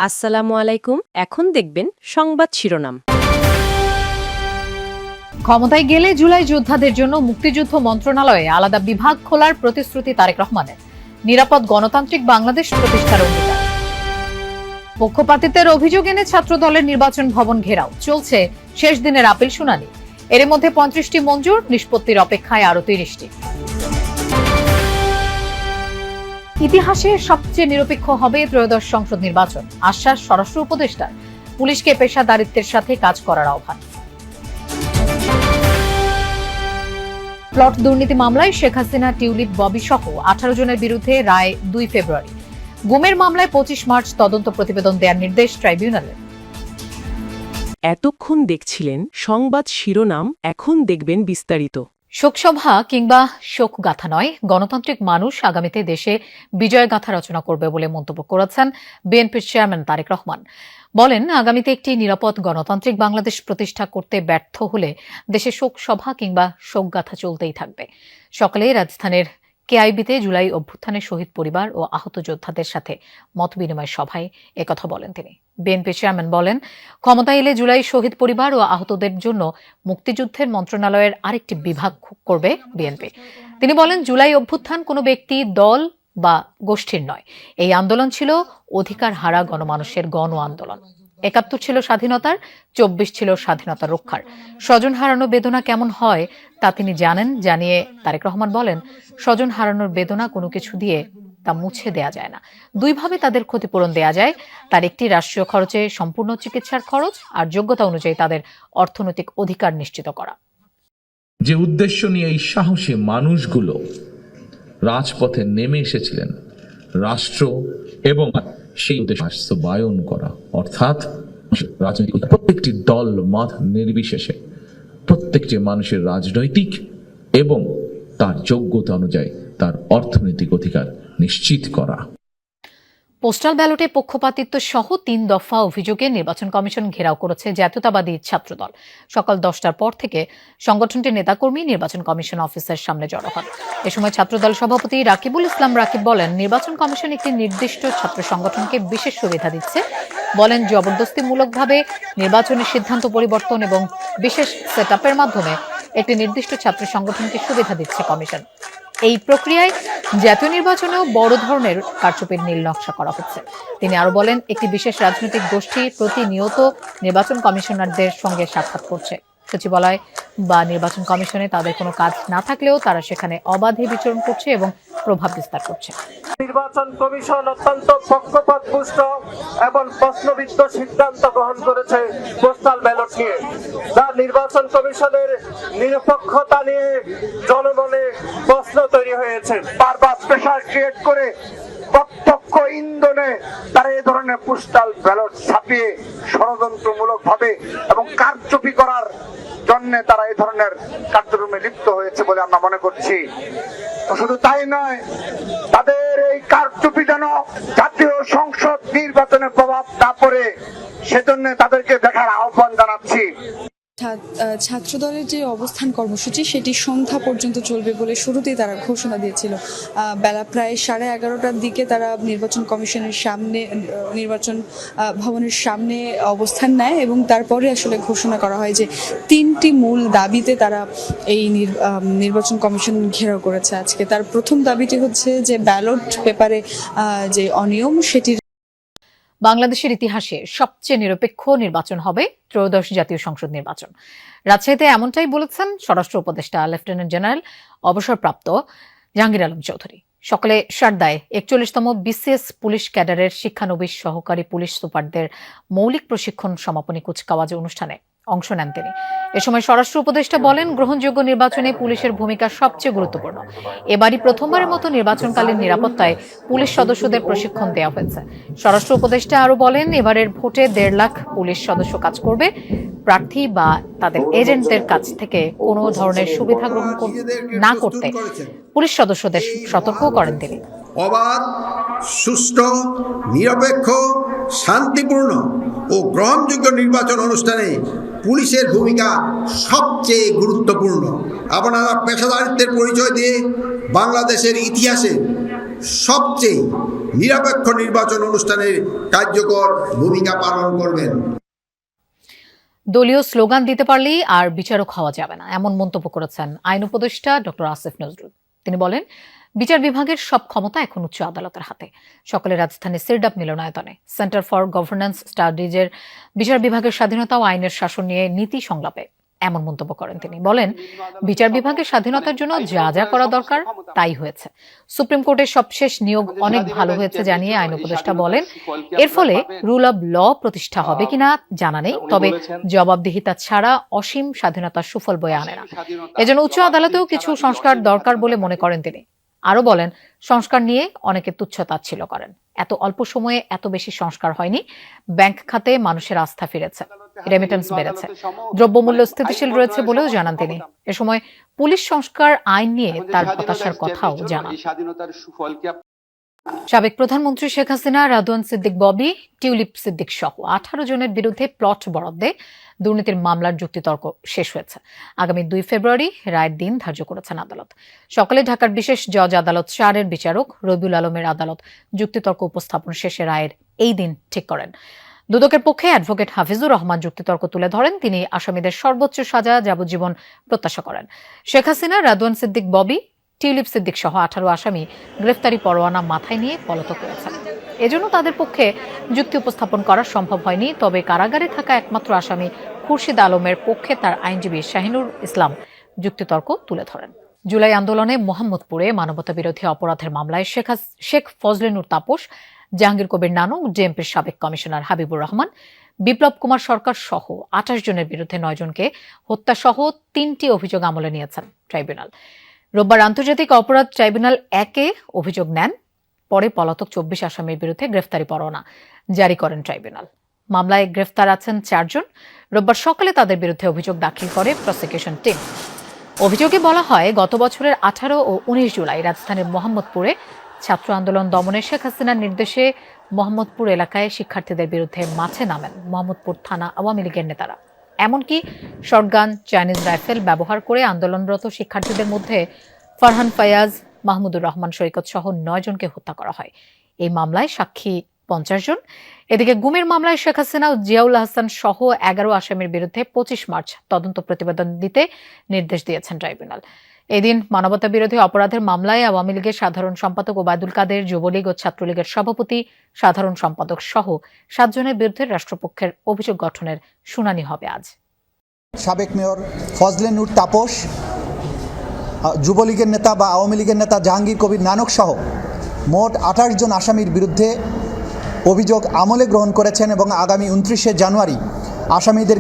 আসসালামু আলাইকুম। এখন দেখবেন সংবাদ শিরোনাম। ক্ষমতায় গেলে জুলাই যোদ্ধাদের জন্য মুক্তিযুদ্ধ মন্ত্রণালয়ে আলাদা বিভাগ খোলার প্রতিশ্রুতি তারেক রহমানের। নিরাপদ গণতান্ত্রিক বাংলাদেশ প্রতিষ্ঠার অঙ্গীকার। পক্ষপাতিত্বের অভিযোগ এনে ছাত্রদলের নির্বাচন ভবন ঘেরাও, চলছে শেষ দিনের আপিল শুনানি। এর মধ্যে 35টি মঞ্জুর, নিষ্পত্তির অপেক্ষায় আরো 30টি। ইতিহাসে সবচেয়ে নিরপেক্ষ হবে ত্রয়োদশ সংসদ নির্বাচন, আশ্বাস স্বরাষ্ট্র উপদেষ্টার। পুলিশকে পেশাদারিত্বের সাথে কাজ করার আহ্বান। প্লট দুর্নীতি মামলায় শেখ হাসিনা, টিউলিপ, ববি সহ 18 জনের বিরুদ্ধে রায় 2 ফেব্রুয়ারি। গুমের মামলায় 25 মার্চ তদন্ত প্রতিবেদন দেওয়ার নির্দেশ ট্রাইব্যুনালের। এতক্ষণ দেখছিলেন সংবাদ শিরোনাম, এখন দেখবেন বিস্তারিত। শোকসভা কিংবা শোকগাথা নয়, গণতান্ত্রিক মানুষ আগামীতে দেশে বিজয়গাথা রচনা করবে বলে মন্তব্য করেছেন বিএনপির চেয়ারম্যান তারেক রহমান। বলেন, আগামীতে একটি নিরাপদ গণতান্ত্রিক বাংলাদেশ প্রতিষ্ঠা করতে ব্যর্থ হলে দেশে শোকসভা কিংবা শোকগাথা চলতেই থাকবে। সকালে রাজধানীর কেআইবিতে জুলাই অভ্যুত্থানের শহীদ পরিবার ও আহত যোদ্ধাদের সাথে মতবিনিময় সভায় একথা বলেন তিনি। বিএনপি চেয়ারম্যান বলেন, ক্ষমতা এলে জুলাই শহীদ পরিবার ও আহতদের জন্য মুক্তিযুদ্ধের মন্ত্রণালয়ের আরেকটি বিভাগ করবে বিএনপি। তিনি বলেন, জুলাই অভ্যুত্থান কোনো ব্যক্তি, দল বা গোষ্ঠীর নয়। এই আন্দোলন ছিল অধিকার হারা গণমানুষের গণ আন্দোলন। 71 ছিল স্বাধীনতার, 24 ছিল স্বাধীনতা রক্ষার। স্বজন হারানোর বেদনা কেমন হয় তা তিনি জানেন। জানিয়ে তারেক রহমান বলেন, স্বজন হারানোর বেদনা কোনো কিছু দিয়ে তা মুছে দেয়া যায় না। দুইভাবে তাদের ক্ষতিপূরণ দেয়া যায়। তার একটি, রাষ্ট্রীয় খরচে সম্পূর্ণ চিকিৎসার খরচ, আর যোগ্যতা অনুযায়ী তাদের অর্থনৈতিক অধিকার নিশ্চিত করা। যে উদ্দেশ্য নিয়ে এই সাহসী মানুষগুলো রাজপথে নেমে এসেছিলেন, রাষ্ট্র এবং সেই উদ্দেশ্য বাস্তবায়ন করা, অর্থাৎ রাজনৈতিক প্রত্যেকটি দল মত নির্বিশেষে প্রত্যেকটি মানুষের রাজনৈতিক এবং তার যোগ্যতা অনুযায়ী তার অর্থনৈতিক অধিকার নিশ্চিত করা। পোস্টাল ব্যালটে পক্ষপাতিত্ব সহ 3 দফা অভিযোগে নির্বাচন কমিশন ঘেরাও করেছে জাতীয়তাবাদী ছাত্রদল। সকাল 10টার পর থেকে সংগঠনটির নেতাকর্মী নির্বাচন কমিশন অফিসের সামনে জড়ো হন। এ সময় ছাত্রদল সভাপতি রাকিবুল ইসলাম রাকিব বলেন, নির্বাচন কমিশন একটি নির্দিষ্ট ছাত্র সংগঠনকে বিশেষ সুবিধা দিচ্ছে। বলেন, জবরদস্তিমূলকভাবে নির্বাচনের সিদ্ধান্ত পরিবর্তন এবং বিশেষ সেটআপের মাধ্যমে একটি নির্দিষ্ট ছাত্র সংগঠনকে সুবিধা দিচ্ছে কমিশন। এই প্রক্রিয়ায় জাতীয় নির্বাচনেও বড় ধরনের কারচুপির নীল নকশা করা হচ্ছে। তিনি আরো বলেন, একটি বিশেষ রাজনৈতিক গোষ্ঠী প্রতিনিয়ত নির্বাচন কমিশনারদের সঙ্গে সাক্ষাৎ করছে। সচিবালয় বা নির্বাচন কমিশনে তাদের কোনো কাজ না থাকলেও তারা সেখানে অবাধে বিচরণ করছে এবং প্রভাব বিস্তার করছে। নির্বাচন কমিশন অত্যন্ত পক্ষপাতদুষ্ট এবং প্রশ্নবিদ্ধ সিদ্ধান্ত গ্রহণ করেছে পোস্টাল ব্যালট নিয়ে। তার নির্বাচন কমিশনের নিরপেক্ষতা নিয়ে জনমনে প্রশ্ন তৈরি হয়েছে। বারবার প্রেসার ক্রিয়েট করে প্রত্যক্ষ ইন্ধনে তারা এই ধরনের পোস্টাল ব্যালট ছাপিয়ে ষড়যন্ত্রমূলক ভাবে এবং কারচুপি করার জন্য তারা এই ধরনের কার্যক্রমে লিপ্ত হয়েছে বলে আমরা মনে করছি। তো শুধু তাই নয়, তাদের এই কারচুপি যেন জাতীয় সংসদ নির্বাচনে প্রভাব না পড়ে সেজন্য তাদেরকে দেখার আহ্বান জানাচ্ছি। ছাত্রদলের যে অবস্থান কর্মসূচি সেটি সন্ধ্যা পর্যন্ত চলবে বলে শুরুতেই তারা ঘোষণা দিয়েছিল। বেলা প্রায় 11:30টার দিকে তারা নির্বাচন কমিশনের সামনে, নির্বাচন ভবনের সামনে অবস্থান নেয় এবং তারপরে আসলে ঘোষণা করা হয় যে 3টি মূল দাবিতে তারা এই নির্বাচন কমিশন ঘেরাও করেছে আজকে। তার প্রথম দাবিটি হচ্ছে যে ব্যালট পেপারে যে অনিয়ম সেটির। বাংলাদেশের ইতিহাসে সবচেয়ে নিরপেক্ষ নির্বাচন হবে ত্রয়োদশ জাতীয় সংসদ নির্বাচন। রাজশাহীতে এমনটাই বলেছেন স্বরাষ্ট্র উপদেষ্টা লেফটেন্যান্ট জেনারেল অবসরপ্রাপ্ত জাহাঙ্গীর আলম চৌধুরী। সকালে সারদায় 41তম বিসিএস পুলিশ ক্যাডারের শিক্ষানবিশ সহকারী পুলিশ সুপারদের মৌলিক প্রশিক্ষণ সমাপনী কুচকাওয়াজ অনুষ্ঠানে অংশ নেন তিনি। এ সময় স্বরাষ্ট্র উপদেষ্টা বলেন, গ্রহণযোগ্য নির্বাচনে পুলিশের ভূমিকা সবচেয়ে গুরুত্বপূর্ণ। এবারই প্রথমবারের মতো নির্বাচনকালীন নিরাপত্তায় পুলিশ সদস্যদের প্রশিক্ষণ দেওয়া হয়েছে। স্বরাষ্ট্র উপদেষ্টা আরো বলেন, এবারের ভোটে 1.5 লাখ পুলিশ সদস্য কাজ করবে। প্রার্থী বা তাদের এজেন্টদের কাছ থেকে কোনো ধরনের সুবিধা গ্রহণ না করতে পুলিশ সদস্যদের সতর্ক করেন তিনি। অবাধ, সুষ্ঠু, নিরপেক্ষ, শান্তিপূর্ণ ও গ্রহণযোগ্য নির্বাচন অনুষ্ঠানে পুলিশের ভূমিকা সবচেয়ে গুরুত্বপূর্ণ। আপনারা পেশাদারিত্বের পরিচয় দিয়ে বাংলাদেশের ইতিহাসে সবচেয়ে নিরপেক্ষ নির্বাচন অনুষ্ঠানের কার্যকর ভূমিকা পালন করবেন। দলীয় স্লোগান দিতে পারলেই আর বিচারক হওয়া যাবে না, এমন মন্তব্য করেছেন আইন উপদেষ্টা ডক্টর আসিফ নজরুল। তিনি বলেন, বিচার বিভাগের সব ক্ষমতা এখন উচ্চ আদালতের হাতে। সকালে রাজধানীর সিরডাপ মিলনায়তনে সেন্টার ফর গভর্নেন্স স্টাডিজের বিচার বিভাগের স্বাধীনতা ও আইনের শাসন নিয়ে নীতি সংলাপে এমন মন্তব্য করেন তিনি। বলেন, বিচার বিভাগের স্বাধীনতার জন্য যা যা করা দরকার তাই হয়েছে। সুপ্রিম কোর্টের সবশেষ নিয়োগ অনেক ভালো হয়েছে জানিয়ে আইন উপদেষ্টা বলেন, এর ফলে রুল অব ল প্রতিষ্ঠা হবে কিনা জানা নেই, তবে জবাবদিহিতা ছাড়া অসীম স্বাধীনতার সুফল বয়ে আনে না। এজন্য উচ্চ আদালতেও কিছু সংস্কার দরকার বলে মনে করেন তিনি। আরো বলেন, সংস্কার নিয়ে অনেকে তুচ্ছ-তাচ্ছিল্য করেন। এত অল্প সময়ে এত বেশি সংস্কার হয়নি। ব্যাংক খাতে মানুষের আস্থা ফিরেছে, রেমিটেন্স বেড়েছে, দ্রব্যমূল্য স্থিতিশীল রয়েছে বলেও জানান তিনি। এ সময় পুলিশ সংস্কার আইন নিয়ে তার হতাশার কথাও জানান। সাবেক প্রধানমন্ত্রী শেখ হাসিনা, রাদওয়ান সিদ্দিক ববি, টিউলিপ সিদ্দিক সহ 18 জনের বিরুদ্ধে প্লট বরাদ্দে দুর্নীতির মামলার যুক্তিতর্ক শেষ হয়েছে। আগামী 2 ফেব্রুয়ারি রায়ের দিন ধার্য করেছেন আদালত। সকালে ঢাকার বিশেষ জজ আদালত 4-এর বিচারক রবিউল আলমের আদালত যুক্তিতর্ক উপস্থাপন শেষে রায়ের এই দিন ঠিক করেন। দুদকের পক্ষে অ্যাডভোকেট হাফিজুর রহমান যুক্তিতর্ক তুলে ধরেন। তিনি আসামিদের সর্বোচ্চ সাজা যাবজ্জীবন প্রত্যাশা করেন। শেখ হাসিনা, রাদওয়ান সিদ্দিক ববি, টিউলিপ সিদ্দিক সহ 18 আসামি গ্রেফতারি পরোয়ানা মাথায় নিয়ে পলাতক রয়েছেন। এজন্য তাদের পক্ষে যুক্তি উপস্থাপন করা সম্ভব হয়নি। তবে কারাগারে থাকা একমাত্র আসামি খুরশিদ আলমের পক্ষে তার আইনজীবী শাহিনুর ইসলাম যুক্তিতর্ক তুলে ধরেন। জুলাই আন্দোলনে মোহাম্মদপুরে মানবতাবিরোধী অপরাধের মামলায় শেখ ফজলেনুর তাপস, জাহাঙ্গীর কবির নানক, জেএমপির সাবেক কমিশনার হাবিবুর রহমান, বিপ্লব কুমার সরকার সহ 28 জনের বিরুদ্ধে 9 জনকে হত্যাসহ 3টি অভিযোগ আমলে নিয়েছেন ট্রাইব্যুনাল। রোববার আন্তর্জাতিক অপরাধ ট্রাইব্যুনাল 1-এ অভিযোগ নেন। পরে পলাতক 24 আসামির বিরুদ্ধে গ্রেফতারি পরোয়ানা জারি করেন ট্রাইব্যুনাল। মামলায় গ্রেফতার আছেন 4 জন। রোববার সকালে তাদের বিরুদ্ধে অভিযোগ দাখিল করে প্রসিকিউশন টিম। অভিযোগে বলা হয়, গত বছরের 18 ও 19 জুলাই রাজধানীর মোহাম্মদপুরে ছাত্র আন্দোলন দমনে শেখ হাসিনার নির্দেশে মোহাম্মদপুর এলাকায় শিক্ষার্থীদের বিরুদ্ধে মাঠে নামেন মোহাম্মদপুর থানা আওয়ামী লীগের নেতারা। এমনকি শটগান, চাইনিজ রাইফেল ব্যবহার করে আন্দোলনরত শিক্ষার্থীদের মধ্যে ফারহান ফায়াজ, মাহমুদুর রহমান সৈকত সহ 9 জনকে হত্যা করা হয়। এই মামলায় সাক্ষী 50 জন। এদিকে গুমের মামলায় শেখ হাসিনা ও জিয়াউল হাসান সহ 11 আসামির বিরুদ্ধে 25 মার্চ তদন্ত প্রতিবেদন দিতে নির্দেশ দিয়েছেন ট্রাইব্যুনাল। এদিন মানবতাবিরোধী অপরাধের মামলায় আওয়ামী লীগের সাধারণ সম্পাদক ওবায়দুল কাদের, যুবলীগ ও ছাত্রলীগের সভাপতি, সাধারণ সম্পাদক সহ 7 জনের বিরুদ্ধে রাষ্ট্রপক্ষের অভিযোগ গঠনের শুনানি হবে আজ। সাবেক মেয়র ফজলেনুর তাপস, যুবলীগের নেতা বা আওয়ামী লীগের নেতা জাহাঙ্গীর কবির নানক সহ মোট 28 জন আসামির বিরুদ্ধে অভিযোগ আমলে গ্রহণ করেছেন এবং আগামী 29শে জানুয়ারি আসামিদের